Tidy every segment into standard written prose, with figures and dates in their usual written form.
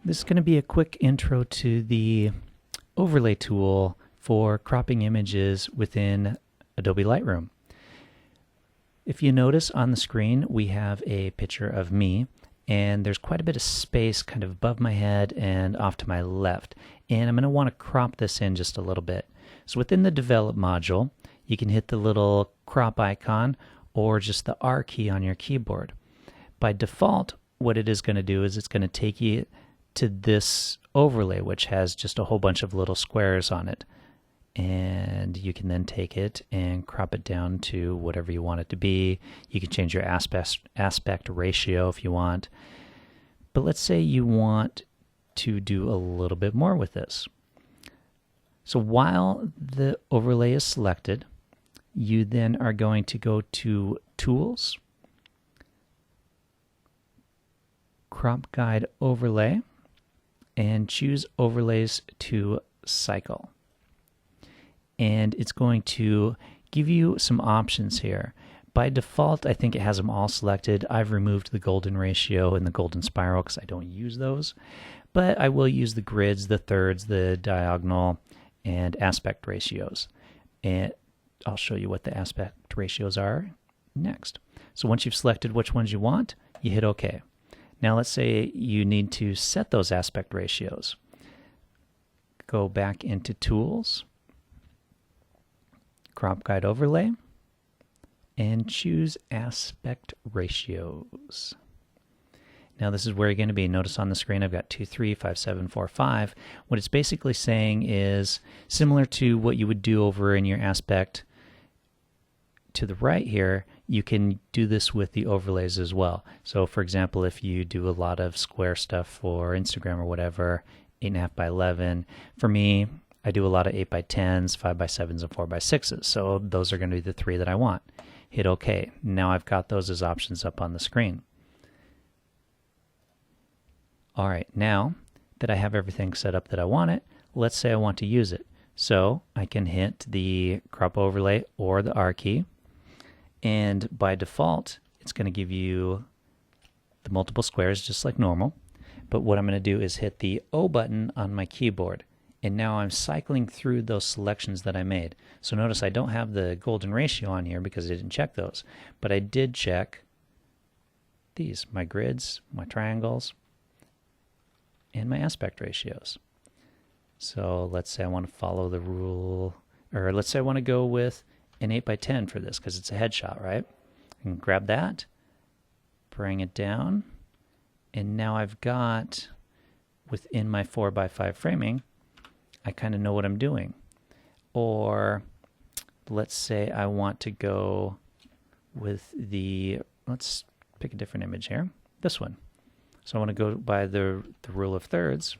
This is going to be a quick intro to the overlay tool for cropping images within Adobe Lightroom. If you notice on the screen, we have a picture of me, and there's quite a bit of space kind of above my head and off to my left. And I'm going to want to crop this in just a little bit. So within the Develop module, you can hit the little crop icon or just the R key on your keyboard. By default, what it is going to do is it's going to take you to this overlay, which has just a whole bunch of little squares on it. And you can then take it and crop it down to whatever you want it to be. You can change your aspect ratio if you want. But let's say you want to do a little bit more with this. So while the overlay is selected, you then are going to go to Tools, Crop Guide Overlay, and choose Overlays to Cycle. And it's going to give you some options here. By default, I think it has them all selected. I've removed the golden ratio and the golden spiral because I don't use those. But I will use the grids, the thirds, the diagonal, and aspect ratios. And I'll show you what the aspect ratios are next. So once you've selected which ones you want, you hit OK. Now let's say you need to set those aspect ratios. Go back into Tools, Crop Guide Overlay, and choose Aspect Ratios. Now this is where you're going to be. Notice on the screen I've got 2, 3, 5, 7, 4, 5. What it's basically saying is similar to what you would do over in your aspect to the right here, you can do this with the overlays as well. So for example, if you do a lot of square stuff for Instagram or whatever, 8.5 by 11. For me, I do a lot of 8 by 10s, 5 by 7s, and 4 by 6s. So those are going to be the three that I want. Hit OK. Now I've got those as options up on the screen. All right, now that I have everything set up that I want it, let's say I want to use it. So I can hit the crop overlay or the R key. And by default, it's going to give you the multiple squares just like normal. But what I'm going to do is hit the O button on my keyboard. And now I'm cycling through those selections that I made. So notice I don't have the golden ratio on here because I didn't check those. But I did check these, my grids, my triangles, and my aspect ratios. So let's say I want to follow the rule, or let's say I want to go with an 8 by 10 for this because it's a headshot, right? I can grab that, bring it down, and now I've got, within my 4 by 5 framing, I kind of know what I'm doing. Or let's say I want to go with the, let's pick a different image here, this one. So I want to go by the rule of thirds.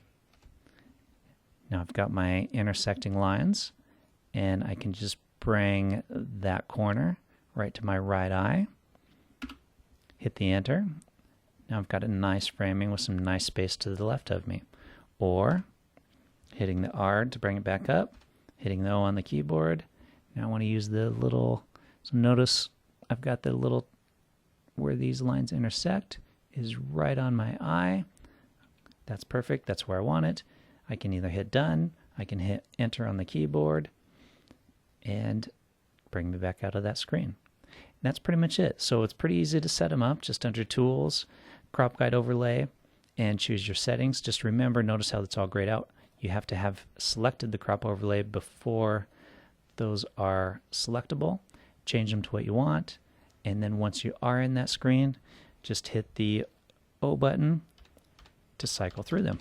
Now I've got my intersecting lines, and I can just bring that corner right to my right eye, hit the enter. Now I've got a nice framing with some nice space to the left of me. Or hitting the R to bring it back up, hitting the O on the keyboard. Now I want to use the little, so notice I've got the little, where these lines intersect is right on my eye. That's perfect, that's where I want it. I can either hit done, I can hit enter on the keyboard, and bring me back out of that screen. And that's pretty much it. So it's pretty easy to set them up, just under Tools, Crop Guide Overlay, and choose your settings. Just remember, notice how it's all grayed out. You have to have selected the crop overlay before those are selectable. Change them to what you want, and then once you are in that screen, just hit the O button to cycle through them.